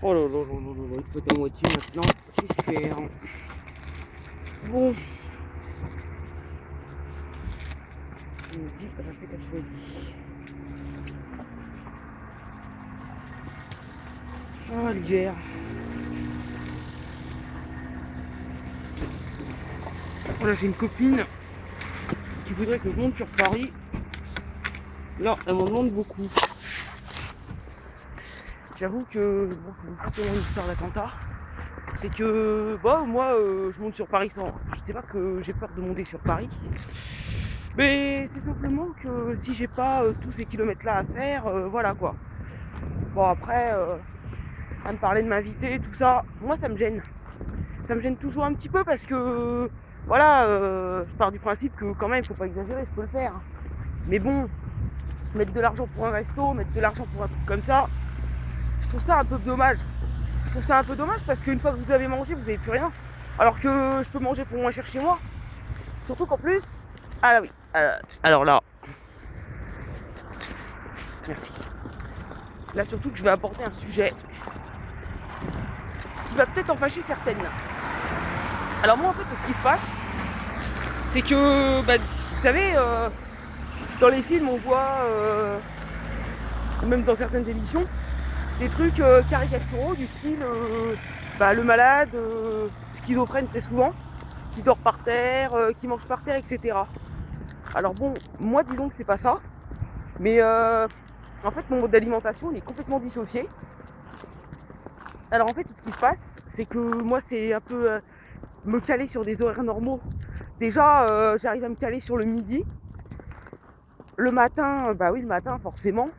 Oh là là là là là, il faut à moitié maintenant, c'est super. Bon, je me dis, elle a fait qu'elle choisit. Ah, l'hiver. Voilà, j'ai une copine qui voudrait que je monte sur Paris. Là, elle m'en demande beaucoup. J'avoue que, bon, c'est une petite histoire d'attentat. C'est que, bah, moi, je monte sur Paris sans. Je sais pas que j'ai peur de monter sur Paris. Mais c'est simplement que si j'ai pas tous ces kilomètres-là à faire, voilà quoi. Bon, après, à me parler de m'inviter, tout ça, moi, ça me gêne. Ça me gêne toujours un petit peu parce que, voilà, je pars du principe que quand même, il faut pas exagérer, je peux le faire. Mais bon, mettre de l'argent pour un resto, mettre de l'argent pour un truc comme ça, je trouve ça un peu dommage. Je trouve ça un peu dommage parce qu'une fois que vous avez mangé, vous n'avez plus rien. Alors que je peux manger pour moins cher chez moi. Surtout qu'en plus, ah là oui, alors là, merci. Là surtout que je vais apporter un sujet qui va peut-être en fâcher certaines. Alors moi en fait, ce qui se passe, c'est que, bah, vous savez, dans les films on voit, même dans certaines émissions, des trucs caricaturaux du style le malade, schizophrène très souvent, qui dort par terre, qui mange par terre, etc. Alors bon, moi disons que c'est pas ça, mais en fait mon mode d'alimentation il est complètement dissocié. Alors en fait tout ce qui se passe, c'est que moi c'est un peu me caler sur des horaires normaux. Déjà j'arrive à me caler sur le midi. Le matin, bah oui le matin forcément,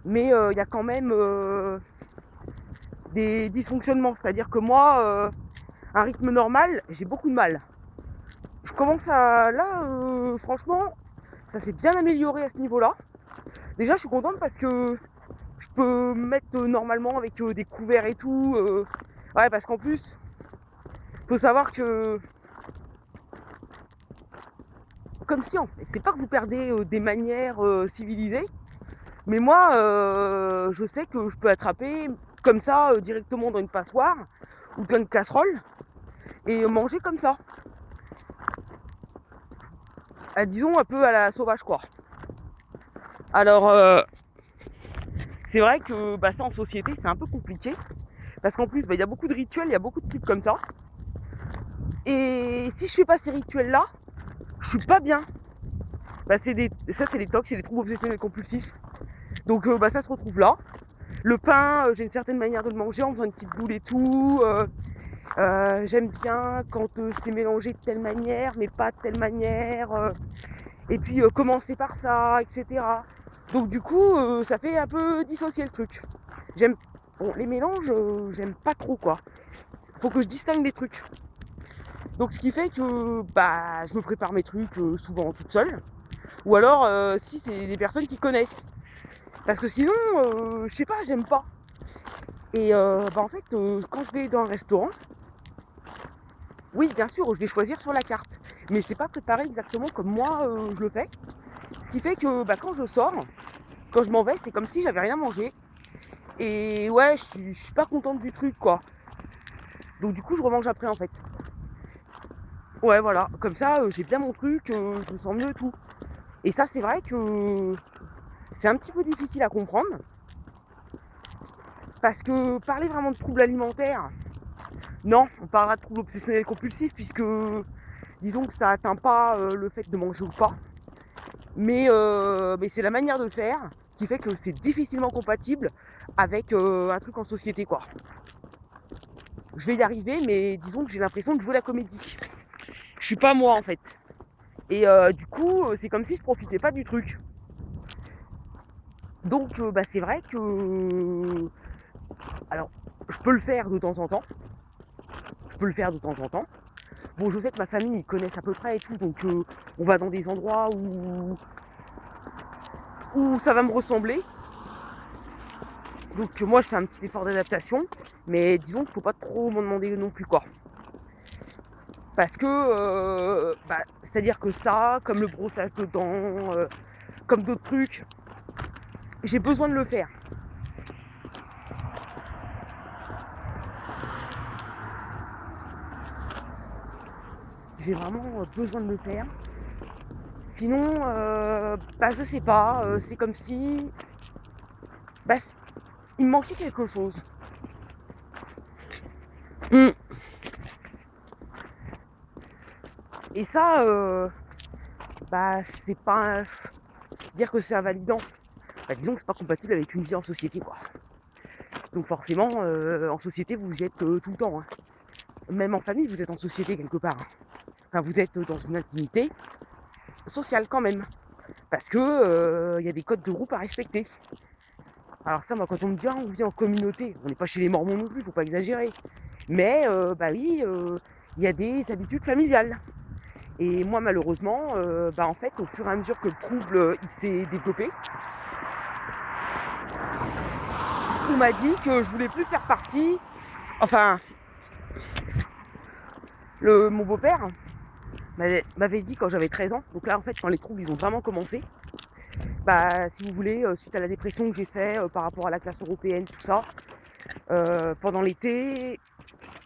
mais il y a quand même des dysfonctionnements, c'est-à-dire que moi, un rythme normal, j'ai beaucoup de mal. Je commence à... Là, franchement, ça s'est bien amélioré à ce niveau-là. Déjà, je suis contente parce que je peux me mettre normalement avec des couverts et tout. Ouais, parce qu'en plus, faut savoir que... Comme si, c'est pas que vous perdez des manières civilisées, mais moi, je sais que je peux attraper comme ça, directement dans une passoire ou dans une casserole, et manger comme ça. Disons un peu à la sauvage, quoi. Alors, c'est vrai que ça en société, c'est un peu compliqué. Parce qu'en plus, il y a beaucoup de rituels, il y a beaucoup de trucs comme ça. Et si je fais pas ces rituels-là, je suis pas bien. Ça, c'est les TOC, c'est les troubles obsessionnels compulsifs. Donc, ça se retrouve là. Le pain, j'ai une certaine manière de le manger en faisant une petite boule et tout. J'aime bien quand c'est mélangé de telle manière, mais pas de telle manière. Et puis, commencer par ça, etc. Donc, du coup, ça fait un peu dissocier le truc. Bon, les mélanges, j'aime pas trop, quoi. Faut que je distingue les trucs. Donc ce qui fait que je me prépare mes trucs souvent toute seule. Ou alors si c'est des personnes qui connaissent. Parce que sinon, je sais pas, j'aime pas. Et en fait, quand je vais dans un restaurant, oui bien sûr, je vais choisir sur la carte. Mais c'est pas préparé exactement comme moi je le fais. Ce qui fait que quand je sors, quand je m'en vais, c'est comme si j'avais rien mangé. Et ouais, je suis pas contente du truc quoi. Donc du coup je remange après en fait. Ouais voilà, comme ça j'ai bien mon truc, je me sens mieux et tout. Et ça c'est vrai que c'est un petit peu difficile à comprendre. Parce que parler vraiment de troubles alimentaires, non, on parlera de troubles obsessionnels compulsifs puisque disons que ça atteint pas le fait de manger ou pas. Mais c'est la manière de faire qui fait que c'est difficilement compatible avec un truc en société quoi. Je vais y arriver mais disons que j'ai l'impression de jouer la comédie. Je suis pas moi en fait. Et du coup c'est comme si je profitais pas du truc. Donc c'est vrai que... Alors je peux le faire de temps en temps. Bon, je sais que ma famille, ils connaissent à peu près et tout, donc on va dans des endroits où ça va me ressembler. Donc moi, je fais un petit effort d'adaptation, mais disons qu'il ne faut pas trop m'en demander non plus, quoi. Parce que, c'est-à-dire que ça, comme le brossage de dents, comme d'autres trucs, j'ai besoin de le faire. j'ai vraiment besoin de le faire. Sinon, je sais pas, c'est comme si il me manquait quelque chose. Mmh. Et ça, c'est pas dire que c'est invalidant. Disons que c'est pas compatible avec une vie en société, quoi. Donc forcément, en société, vous y êtes tout le temps, hein. Même en famille, vous êtes en société quelque part. Enfin, vous êtes dans une intimité sociale quand même. Parce que y a des codes de groupe à respecter. Alors ça, moi, quand on me dit, on vit en communauté, on n'est pas chez les Mormons non plus, faut pas exagérer. Mais, oui, il y a des habitudes familiales. Et moi, malheureusement, en fait, au fur et à mesure que le trouble, il s'est développé, on m'a dit que je voulais plus faire partie. Enfin, mon beau-père m'avait dit quand j'avais 13 ans, donc là, en fait, quand les troubles, ils ont vraiment commencé, si vous voulez, suite à la dépression que j'ai fait par rapport à la classe européenne, tout ça, pendant l'été,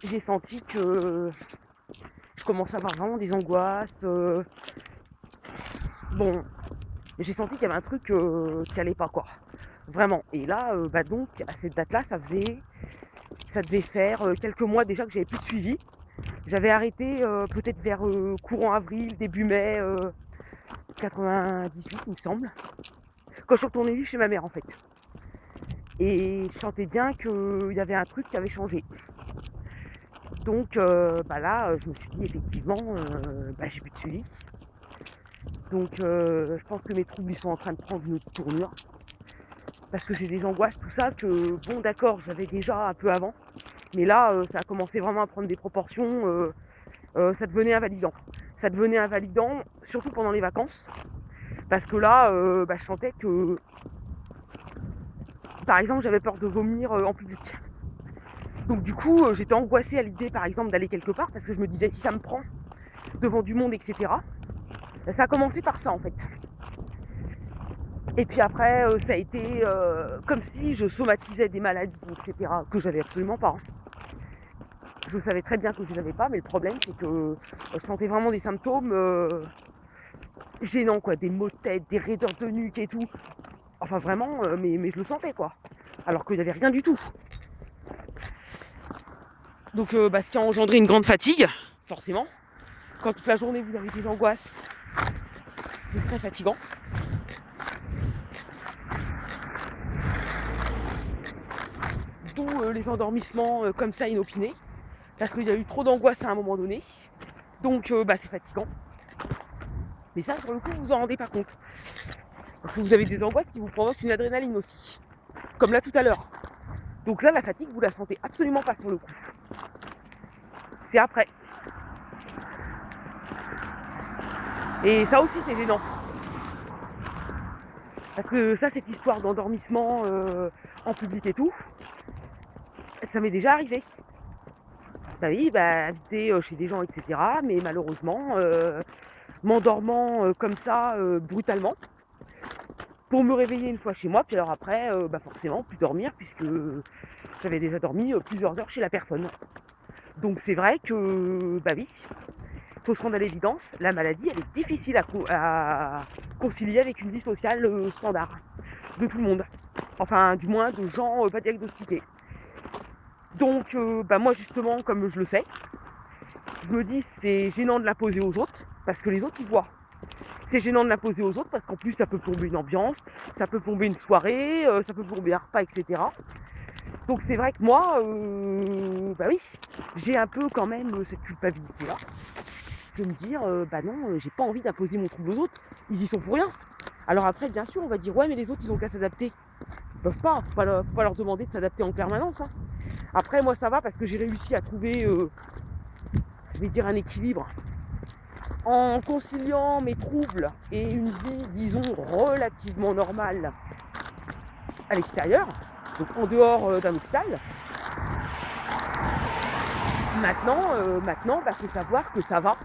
j'ai senti que je commençais à avoir vraiment des angoisses. J'ai senti qu'il y avait un truc qui allait pas, quoi. Vraiment. Et là, donc, à cette date-là, ça devait faire quelques mois déjà que j'avais plus de suivi. J'avais arrêté peut-être vers courant avril, début mai 98, il me semble. Quand je suis retournée vivre chez ma mère, en fait. Et je sentais bien qu'il y avait un truc qui avait changé. Donc là, je me suis dit effectivement, j'ai plus de suivi. Donc je pense que mes troubles ils sont en train de prendre une autre tournure. Parce que c'est des angoisses, tout ça, que bon d'accord, j'avais déjà un peu avant. Mais là, ça a commencé vraiment à prendre des proportions, ça devenait invalidant. Ça devenait invalidant, surtout pendant les vacances. Parce que là, je sentais que, par exemple, j'avais peur de vomir en public. Donc du coup, j'étais angoissée à l'idée, par exemple, d'aller quelque part, parce que je me disais, si ça me prend devant du monde, etc. Ça a commencé par ça, en fait. Et puis après, ça a été comme si je somatisais des maladies, etc., que j'avais absolument pas. Je savais très bien que je n'avais pas, mais le problème, c'est que je sentais vraiment des symptômes gênants, quoi. Des maux de tête, des raideurs de nuque et tout. Enfin, vraiment, mais je le sentais, quoi. Alors qu'il n'y avait rien du tout. Donc, ce qui a engendré une grande fatigue, forcément. Quand toute la journée, vous avez des angoisses, c'est très fatigant. D'où les endormissements comme ça inopinés. Parce qu'il y a eu trop d'angoisse à un moment donné. Donc c'est fatigant. Mais ça, pour le coup, vous vous en rendez pas compte. Parce que vous avez des angoisses qui vous provoquent une adrénaline aussi. Comme là tout à l'heure. Donc là, la fatigue, vous la sentez absolument pas sur le coup. C'est après. Et ça aussi, c'est gênant. Parce que ça, cette histoire d'endormissement en public et tout, ça m'est déjà arrivé. Invité chez des gens, etc. Mais malheureusement, m'endormant comme ça, brutalement, pour me réveiller une fois chez moi, puis alors après, forcément, plus dormir, puisque j'avais déjà dormi plusieurs heures chez la personne. Donc c'est vrai que, oui, faut se rendre à l'évidence, la maladie, elle est difficile à concilier avec une vie sociale standard de tout le monde. Enfin, du moins, de gens pas diagnostiqués. Donc, moi, justement, comme je le sais, je me dis, c'est gênant de l'imposer aux autres, parce que les autres, ils voient. C'est gênant de l'imposer aux autres, parce qu'en plus, ça peut plomber une ambiance, ça peut plomber une soirée, ça peut plomber un repas, etc. Donc, c'est vrai que moi, oui, j'ai un peu quand même cette culpabilité-là, de me dire, non, j'ai pas envie d'imposer mon trouble aux autres, ils y sont pour rien. Alors après, bien sûr, on va dire, ouais, mais les autres, ils ont qu'à s'adapter. Ils peuvent pas, faut pas leur demander de s'adapter en permanence, hein. Après, moi, ça va parce que j'ai réussi à trouver, je vais dire, un équilibre en conciliant mes troubles et une vie, disons, relativement normale à l'extérieur, donc en dehors d'un hôpital. Maintenant, faut savoir que ça va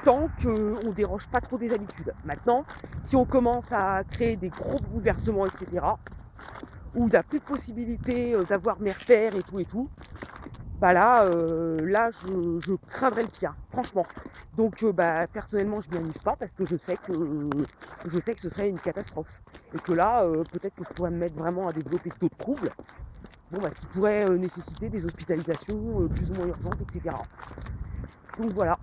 tant qu'on ne déroge pas trop des habitudes. Maintenant, si on commence à créer des gros bouleversements, etc., où il n'y a plus de possibilité d'avoir mes repères et tout, bah là, je craindrais le pire, franchement. Donc bah, personnellement, je m'y amuse pas parce que je sais que ce serait une catastrophe. Et que là, peut-être que je pourrais me mettre vraiment à développer d'autres troubles, bon, bah, qui pourraient nécessiter des hospitalisations plus ou moins urgentes, etc. Donc voilà.